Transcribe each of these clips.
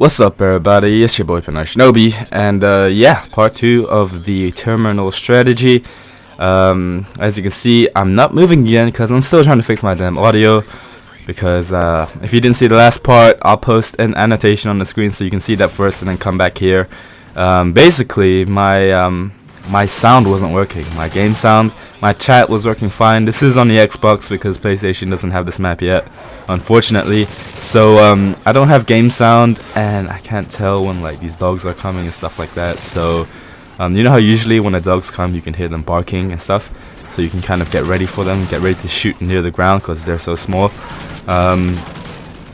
What's up, everybody? It's your boy Panache Shinobi, and yeah, part 2 of the terminal strategy. As you can see, I'm not moving again because I'm still trying to fix my damn audio. Because if you didn't see the last part, I'll post an annotation on the screen so you can see that first, and then come back here. Basically, my sound wasn't working. My game sound, my chat was working fine. This is on the Xbox because PlayStation doesn't have this map yet, unfortunately. So I don't have game sound, and I can't tell when like these dogs are coming and stuff like that. So you know how usually when the dogs come, you can hear them barking and stuff. So you can kind of get ready for them, get ready to shoot near the ground because they're so small.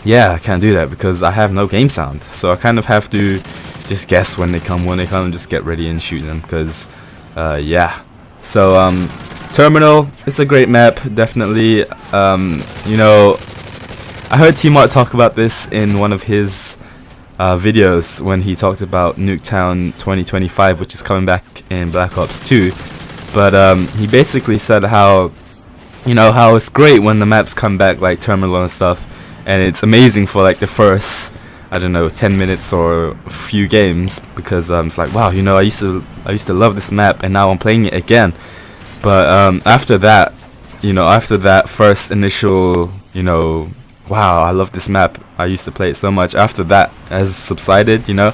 Yeah, I can't do that because I have no game sound. So I kind of have to just guess when they come, and just get ready and shoot them because yeah. So Terminal, it's a great map, definitely. You know, I heard T-Mart talk about this in one of his videos when he talked about Nuketown 2025, which is coming back in Black Ops 2. But he basically said how, you know, how it's great when the maps come back like Terminal and stuff, and it's amazing for like the first, I don't know, 10 minutes or a few games, because it's like, wow, you know, I used to love this map and now I'm playing it again. But after that, you know, after that first initial, you know, wow, I love this map, I used to play it so much, after that has subsided, you know,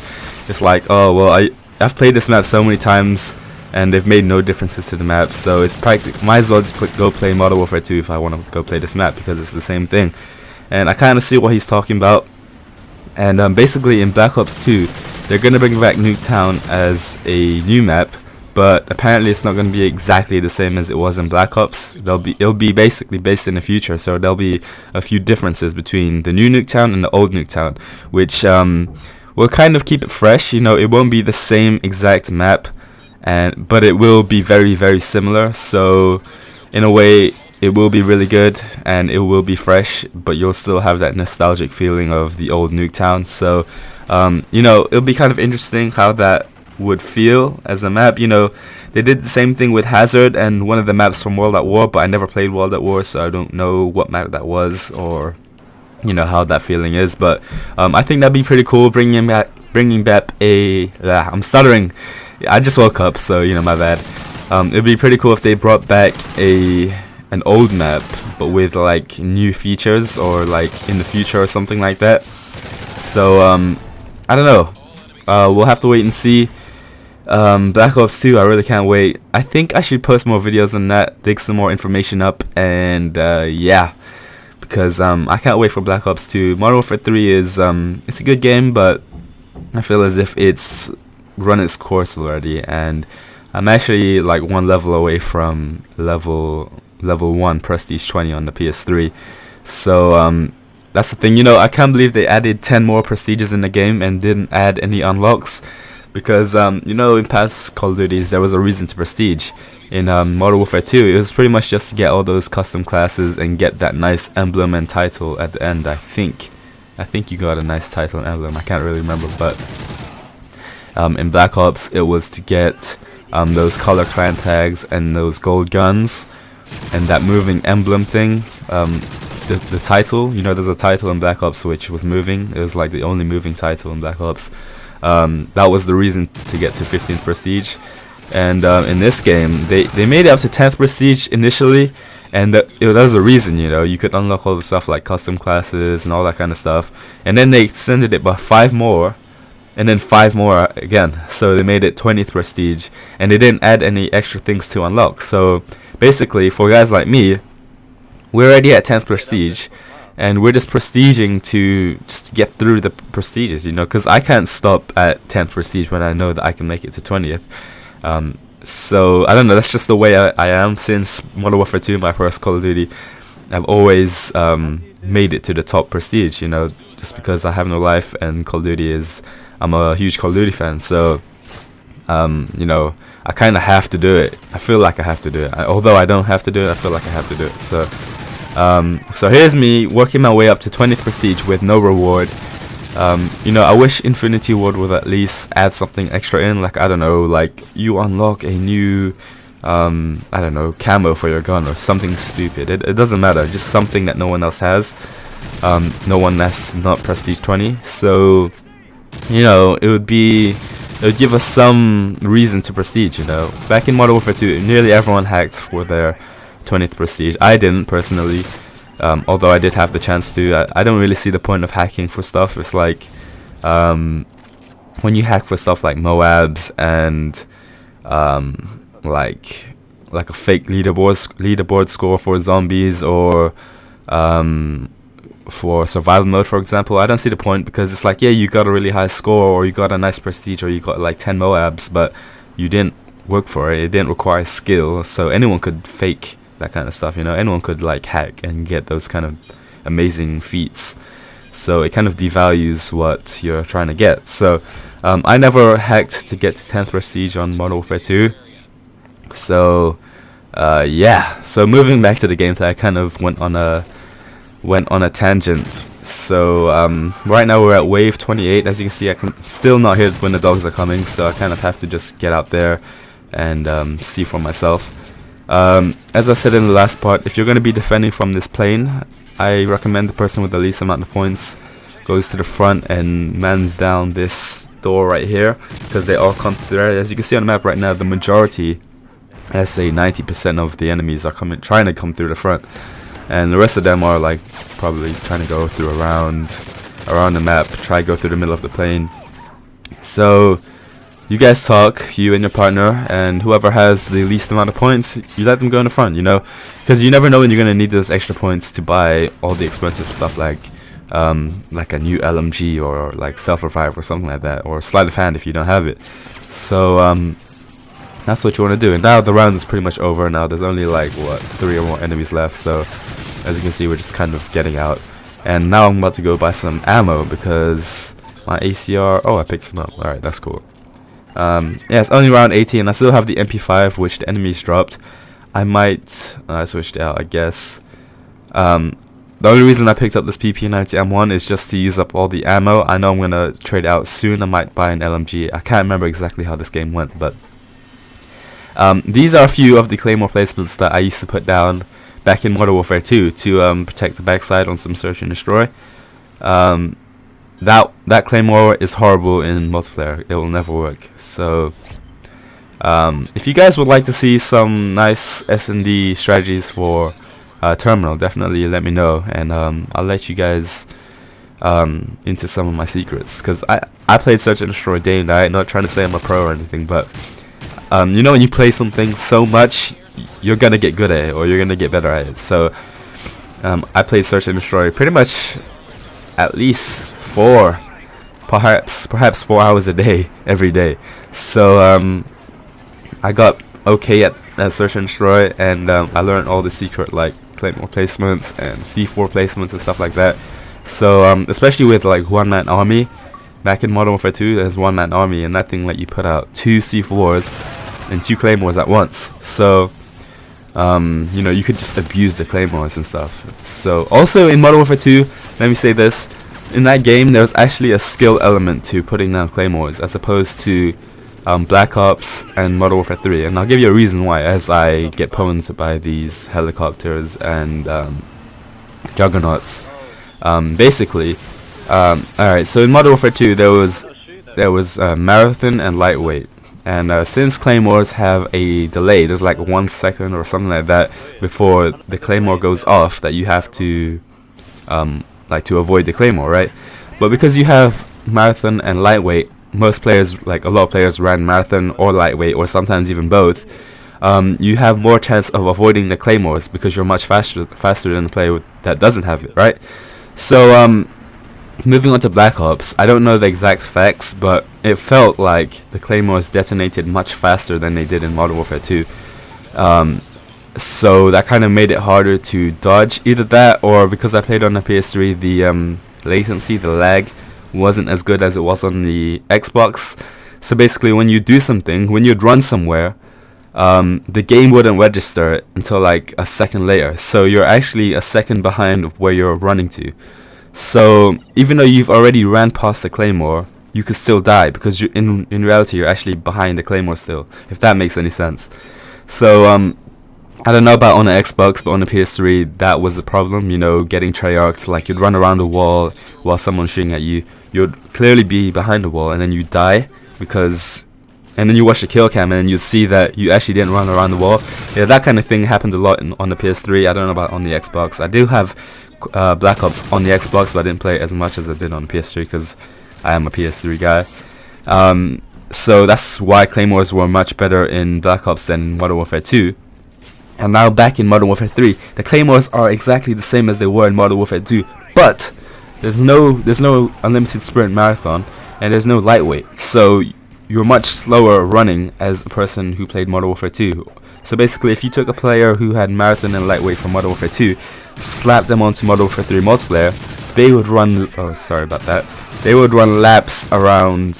it's like, oh well, I've played this map so many times and they've made no differences to the map, so it's might as well just go play Modern Warfare 2 if I want to go play this map, because it's the same thing. And I kind of see what he's talking about. And basically in Black Ops 2, they're going to bring back Nuketown as a new map, but apparently it's not going to be exactly the same as it was in Black Ops. It'll be basically based in the future, so there'll be a few differences between the new Nuketown and the old Nuketown, which will kind of keep it fresh. You know, it won't be the same exact map, but it will be very, very similar. So in a way, it will be really good and it will be fresh, but you'll still have that nostalgic feeling of the old Nuketown. So you know, it'll be kind of interesting how that would feel as a map. You know, they did the same thing with Hazard and one of the maps from World at War, but I never played World at War, so I don't know what map that was, or you know, how that feeling is. But I think that'd be pretty cool, bringing back I'm stuttering, I just woke up, so you know, my bad. It'd be pretty cool if they brought back an old map but with like new features, or like in the future or something like that. So I don't know, we'll have to wait and see. Black Ops 2, I really can't wait. I think I should post more videos on that, dig some more information up, and yeah, because I can't wait for Black Ops 2. Modern Warfare 3 is it's a good game, but I feel as if it's run its course already, and I'm actually like one level away from level 1 Prestige 20 on the PS3. So that's the thing, you know, I can't believe they added 10 more prestiges in the game and didn't add any unlocks, because you know, in past Call of Duties there was a reason to prestige. In Modern Warfare 2, it was pretty much just to get all those custom classes and get that nice emblem and title at the end. I think you got a nice title and emblem, I can't really remember, but in Black Ops it was to get those color clan tags and those gold guns and that moving emblem thing. The title, you know, there's a title in Black Ops which was moving. It was like the only moving title in Black Ops. That was the reason to get to 15th prestige. And in this game, they made it up to 10th prestige initially, and that was a reason, you know, you could unlock all the stuff like custom classes and all that kind of stuff. And then they extended it by 5 more, and then 5 more again, so they made it 20th prestige, and they didn't add any extra things to unlock. So basically, for guys like me, we're already at 10th prestige, and we're just prestiging to just get through the prestiges, you know, because I can't stop at 10th prestige when I know that I can make it to 20th. So I don't know, that's just the way I am. Since Modern Warfare 2, my first Call of Duty, I've always made it to the top prestige, you know, just because I have no life, and Call of Duty I'm a huge Call of Duty fan, so you know, I kind of have to do it. I feel like I have to do it. Although I don't have to do it, I feel like I have to do it. So so here's me working my way up to 20th prestige with no reward. You know, I wish Infinity Ward would at least add something extra in, like, I don't know, like you unlock a new I don't know, camo for your gun or something stupid. It doesn't matter, just something that no one else has. No one that's not Prestige 20. So you know, it would give us some reason to prestige, you know. Back in Modern Warfare 2, nearly everyone hacked for their 20th prestige. I didn't, personally, although I did have the chance to. I don't really see the point of hacking for stuff. It's like, when you hack for stuff like Moabs and, like a fake leaderboard score for zombies, or, for survival mode, for example, I don't see the point, because it's like, yeah, you got a really high score, or you got a nice prestige, or you got like 10 Moabs, but you didn't work for it. It didn't require skill, so anyone could fake that kind of stuff, you know. Anyone could like hack and get those kind of amazing feats, so it kind of devalues what you're trying to get. So I never hacked to get to 10th prestige on Modern Warfare 2. So yeah, so moving back to the gameplay, I kind of went on a tangent. So right now we're at wave 28. As you can see, I can still not hear when the dogs are coming, so I kind of have to just get out there and see for myself. As I said in the last part, if you're going to be defending from this plane, I recommend the person with the least amount of points goes to the front and mans down this door right here, because they all come through. As you can see on the map right now, the majority, let's say 90% of the enemies are trying to come through the front, and the rest of them are like probably trying to go through around the map, try to go through the middle of the plane. So you guys talk, you and your partner, and whoever has the least amount of points, you let them go in the front, you know, because you never know when you're going to need those extra points to buy all the expensive stuff like a new LMG, or like self-revive or something like that, or sleight of hand if you don't have it. So that's what you want to do. And now the round is pretty much over. Now there's only like 3 or more enemies left, so as you can see, we're just kind of getting out. And now I'm about to go buy some ammo, because my ACR, oh, I picked some up. Alright, that's cool. Yeah, it's only round 18. I still have the MP5, which the enemies dropped. I might switch it out, I guess. The only reason I picked up this PP90 M1 is just to use up all the ammo. I know I'm going to trade out soon. I might buy an LMG. I can't remember exactly how this game went, but these are a few of the claymore placements that I used to put down back in Modern Warfare 2 to protect the backside on some search and destroy. That claymore is horrible in multiplayer. It will never work. So if you guys would like to see some nice S&D strategies for Terminal, definitely let me know, and I'll let you guys into some of my secrets, because I played search and destroy day and night. Not trying to say I'm a pro or anything, but you know, when you play something so much, you're gonna get good at it, or you're gonna get better at it. So I played search and destroy pretty much at least 4, perhaps 4 hours a day, every day. So I got okay at search and destroy, and I learned all the secret like claymore placements and C4 placements and stuff like that. So especially with like one-man army, back in Modern Warfare 2, there's one-man army, and that thing let you put out 2 C4s and 2 claymores at once. So you know, you could just abuse the claymores and stuff. So also in Modern Warfare 2, let me say this, in that game there was actually a skill element to putting down claymores, as opposed to Black Ops and Modern Warfare 3, and I'll give you a reason why as I get pwned by these helicopters and Juggernauts. Basically, alright, so in Modern Warfare 2 there was Marathon and Lightweight, and since claymores have a delay, there's like 1 second or something like that before the claymore goes off, that you have to like to avoid the claymore, right? But because you have Marathon and Lightweight, most players, like a lot of players, ran Marathon or Lightweight, or sometimes even both. You have more chance of avoiding the claymores because you're much faster than the player that doesn't have it, right? So moving on to Black Ops, I don't know the exact facts, but it felt like the claymores detonated much faster than they did in Modern Warfare 2. So that kind of made it harder to dodge. Either that, or because I played on the PS3, the latency, the lag, wasn't as good as it was on the Xbox. So basically, when you do something, when you'd run somewhere, the game wouldn't register it until like a second later. So you're actually a second behind of where you're running to. So even though you've already ran past the claymore, you could still die, because in reality you're actually behind the claymore still, if that makes any sense. So I don't know about on the Xbox, but on the PS3, that was the problem. You know, getting Treyarchs, like you'd run around the wall while someone's shooting at you. You'd clearly be behind the wall, and then you die because, and then you watch the kill cam, and you'd see that you actually didn't run around the wall. Yeah, that kind of thing happened a lot on the PS3. I don't know about on the Xbox. I do have Black Ops on the Xbox, but I didn't play it as much as I did on the PS3 because I am a PS3 guy. So that's why Claymores were much better in Black Ops than Modern Warfare 2. And now back in Modern Warfare 3, the Claymores are exactly the same as they were in Modern Warfare 2, but there's no unlimited sprint marathon, and there's no lightweight. So you're much slower running as a person who played Modern Warfare 2. So basically, if you took a player who had marathon and lightweight from Modern Warfare 2, slapped them onto Modern Warfare 3 multiplayer, they would run. Oh, sorry about that. They would run laps around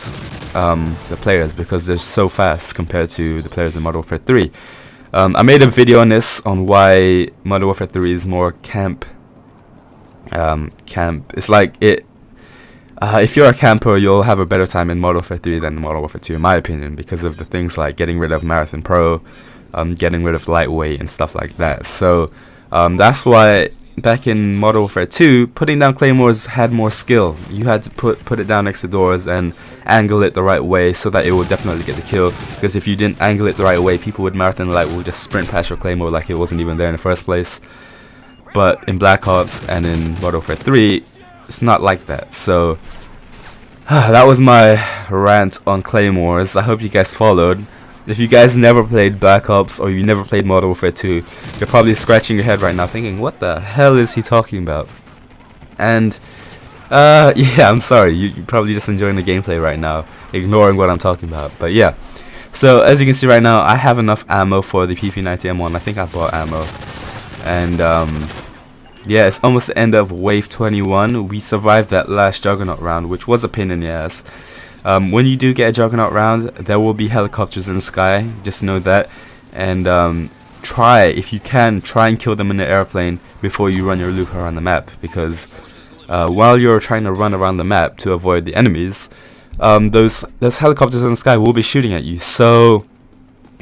the players because they're so fast compared to the players in Modern Warfare 3. I made a video on this on why Modern Warfare 3 is more camp. It's like it. If you're a camper, you'll have a better time in Modern Warfare 3 than Modern Warfare 2, in my opinion, because of the things like getting rid of Marathon Pro, getting rid of lightweight and stuff like that. So that's why back in Modern Warfare 2, putting down claymores had more skill. You had to put it down next to doors and angle it the right way so that it would definitely get the kill. Because if you didn't angle it the right way, people with marathon light would just sprint past your claymore like it wasn't even there in the first place. But in Black Ops and in Modern Warfare 3, it's not like that. So that was my rant on claymores. I hope you guys followed. If you guys never played Black Ops or you never played Modern Warfare 2, you're probably scratching your head right now thinking, what the hell is he talking about? And yeah, I'm sorry, you're probably just enjoying the gameplay right now, ignoring what I'm talking about. But yeah, so as you can see right now, I have enough ammo for the PP90M1. I think I bought ammo. And yeah, it's almost the end of Wave 21. We survived that last Juggernaut round, which was a pain in the ass. When you do get a Juggernaut round, there will be helicopters in the sky, just know that. And if you can, try and kill them in the airplane before you run your loop around the map, because while you're trying to run around the map to avoid the enemies, those helicopters in the sky will be shooting at you. So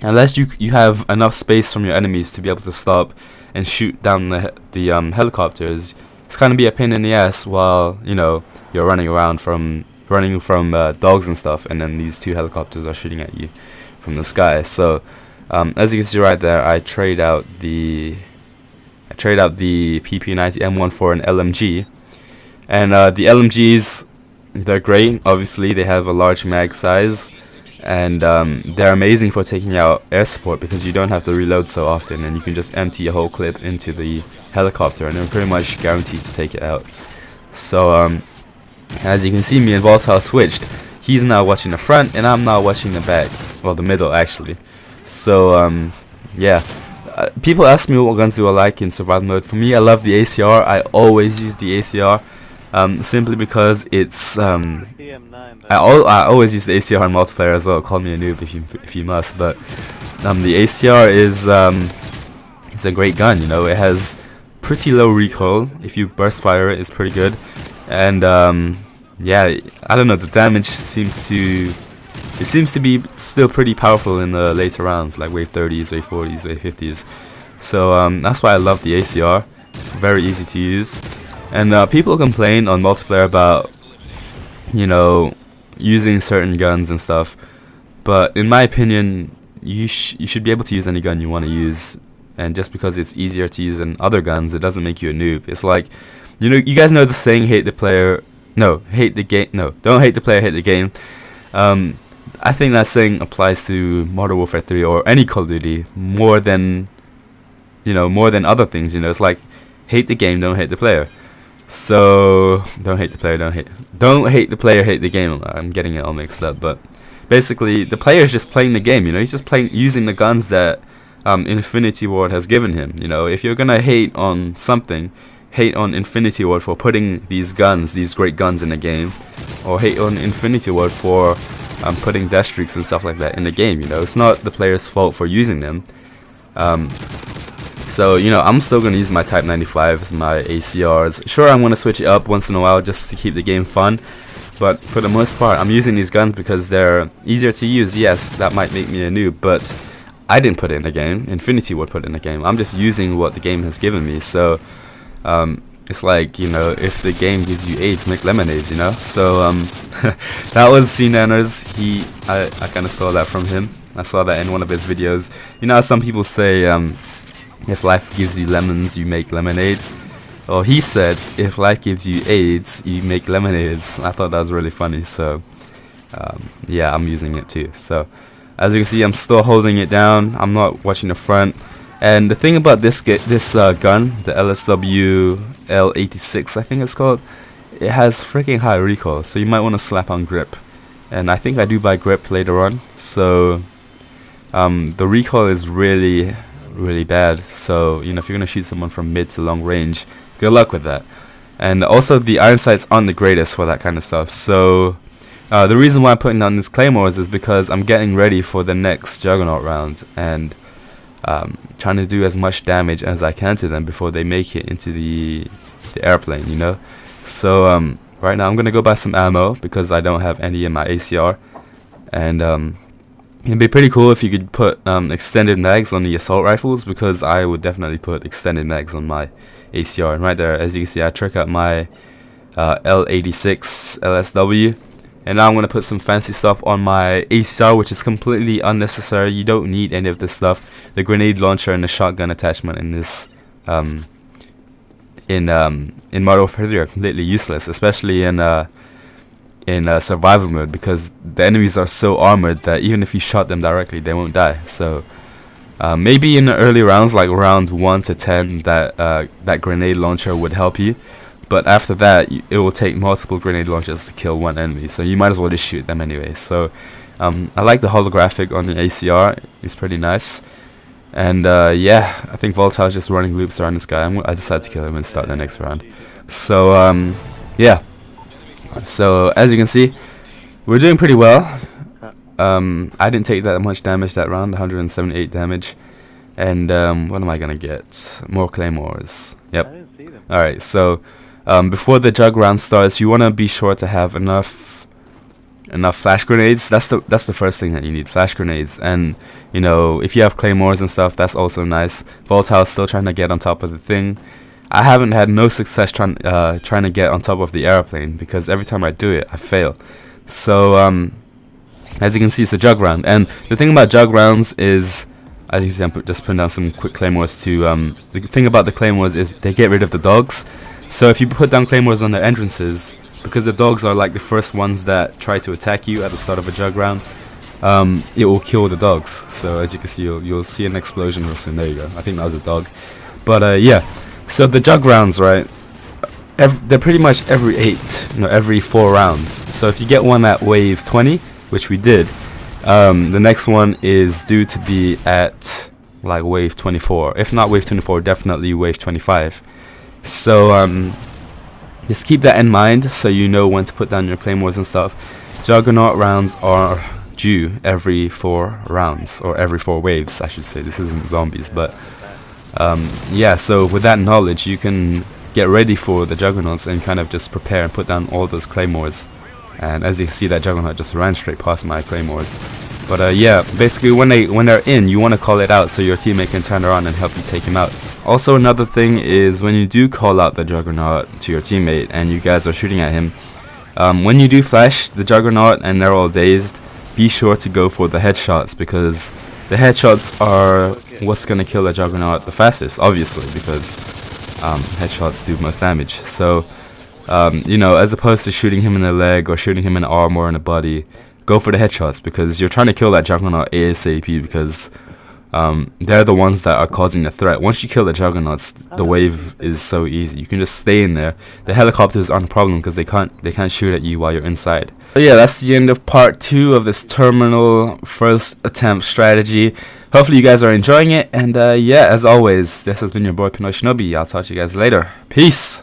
unless you have enough space from your enemies to be able to stop and shoot down the helicopters, it's gonna be a pain in the ass while you're running from dogs and stuff, and then these two helicopters are shooting at you from the sky. So as you can see right there, I trade out the PP90M1 for an LMG, and the LMGs, they're great. Obviously, they have a large mag size, and they're amazing for taking out air support because you don't have to reload so often, and you can just empty a whole clip into the helicopter, and they're pretty much guaranteed to take it out. So as you can see, me and Volatile switched. He's now watching the front, and I'm now watching the back. Well, the middle, actually. So, yeah. People ask me what guns do I like in survival mode. For me, I love the ACR. I always use the ACR. Simply because it's... I always use the ACR in multiplayer as well. Call me a noob if you must. But the ACR is it's a great gun, It has pretty low recoil. If you burst fire it, it's pretty good. And yeah, I don't know, the damage seems to be still pretty powerful in the later rounds, like wave 30s, wave 40s, wave 50s. So that's why I love the ACR. It's very easy to use. And people complain on multiplayer about using certain guns and stuff, but in my opinion, you should be able to use any gun you want to use. And just because it's easier to use than other guns, it doesn't make you a noob. It's like, you guys know the saying, don't hate the player, hate the game. I think that saying applies to Modern Warfare 3 or any Call of Duty more than other things. It's like, hate the game, don't hate the player. So don't hate the player, don't hate the player, hate the game. I'm getting it all mixed up, but basically the player is just playing the game. He's just using the guns that Infinity Ward has given him. If you're gonna hate on something, hate on Infinity Ward for putting these great guns in the game, or hate on Infinity Ward for putting death streaks and stuff like that in the game. It's not the player's fault for using them. So I'm still gonna use my Type 95s, my ACRs. Sure, I'm gonna switch it up once in a while just to keep the game fun, but for the most part, I'm using these guns because they're easier to use. Yes, that might make me a noob, but I didn't put it in the game. Infinity would put it in the game. I'm just using what the game has given me. So it's like, you know, if the game gives you AIDS, make lemonades, you know. So that was CNanners. I kind of saw that from him. I saw that in one of his videos. You know how some people say, if life gives you lemons, you make lemonade. Well, he said, if life gives you AIDS, you make lemonades. I thought that was really funny. So yeah, I'm using it too. So as you can see, I'm still holding it down. I'm not watching the front. And the thing about this gun, the LSW L86, I think it's called, it has freaking high recoil. So you might want to slap on grip. And I think I do buy grip later on. So the recoil is really, really bad. So, you know, if you're going to shoot someone from mid to long range, good luck with that. And also the iron sights aren't the greatest for that kind of stuff. So the reason why I'm putting down these claymores is because I'm getting ready for the next Juggernaut round. And trying to do as much damage as I can to them before they make it into the airplane, you know. So right now I'm gonna go buy some ammo because I don't have any in my ACR, and it'd be pretty cool if you could put extended mags on the assault rifles, because I would definitely put extended mags on my ACR. And right there, as you can see, I trick out my L86 LSW. And now I'm going to put some fancy stuff on my ACR, which is completely unnecessary. You don't need any of this stuff. The grenade launcher and the shotgun attachment in this in Modern Warfare 3 are completely useless, especially in survival mode, because the enemies are so armored that even if you shot them directly, they won't die. So maybe in the early rounds, like round 1 to 10, that grenade launcher would help you. But after that, it will take multiple grenade launchers to kill one enemy, so you might as well just shoot them anyway. So I like the holographic on the ACR. It's pretty nice. And yeah, I think Voltaire's just running loops around this guy. I decided to kill him and start the next round. So yeah. So as you can see, we're doing pretty well. I didn't take that much damage that round, 178 damage. And what am I gonna get? More claymores. Yep. Alright, so before the jug round starts, you want to be sure to have enough flash grenades. That's the first thing that you need, flash grenades. And you know, if you have claymores and stuff, that's also nice. Voltaire's still trying to get on top of the thing. I haven't had no success trying to get on top of the airplane, because every time I do it, I fail. So as you can see, it's a jug round. And the thing about jug rounds is, as you can see, I'm just putting down some quick claymores too. The thing about the claymores is they get rid of the dogs. So if you put down claymores on the entrances, because the dogs are like the first ones that try to attack you at the start of a jug round, it will kill the dogs. So as you can see, you'll see an explosion real soon. There you go. I think that was a dog. But yeah, so the jug rounds, right? They're pretty much every 4 rounds. So if you get one at wave 20, which we did, the next one is due to be at like wave 24. If not wave 24, definitely wave 25. So just keep that in mind, so you know when to put down your claymores and stuff. Juggernaut rounds are due every 4 rounds, or every 4 waves, I should say. This isn't zombies, but yeah. So with that knowledge, you can get ready for the Juggernauts and kind of just prepare and put down all those claymores. And as you can see, that Juggernaut just ran straight past my claymores. But yeah, basically when they're in, you want to call it out so your teammate can turn around and help you take him out. Also, another thing is, when you do call out the Juggernaut to your teammate and you guys are shooting at him, when you do flash the Juggernaut and they're all dazed, be sure to go for the headshots, because the headshots are what's going to kill the Juggernaut the fastest, obviously, because headshots do most damage. So you know, as opposed to shooting him in the leg or shooting him in the arm or in the body, go for the headshots, because you're trying to kill that Juggernaut ASAP, because they're the ones that are causing the threat. Once you kill the Juggernauts, the wave is so easy. You can just stay in there. The helicopters aren't a problem because they can't shoot at you while you're inside. So yeah, that's the end of part 2 of this terminal first attempt strategy. Hopefully you guys are enjoying it, and yeah, as always, this has been your boy Pinoy Shinobi. I'll talk to you guys later. Peace.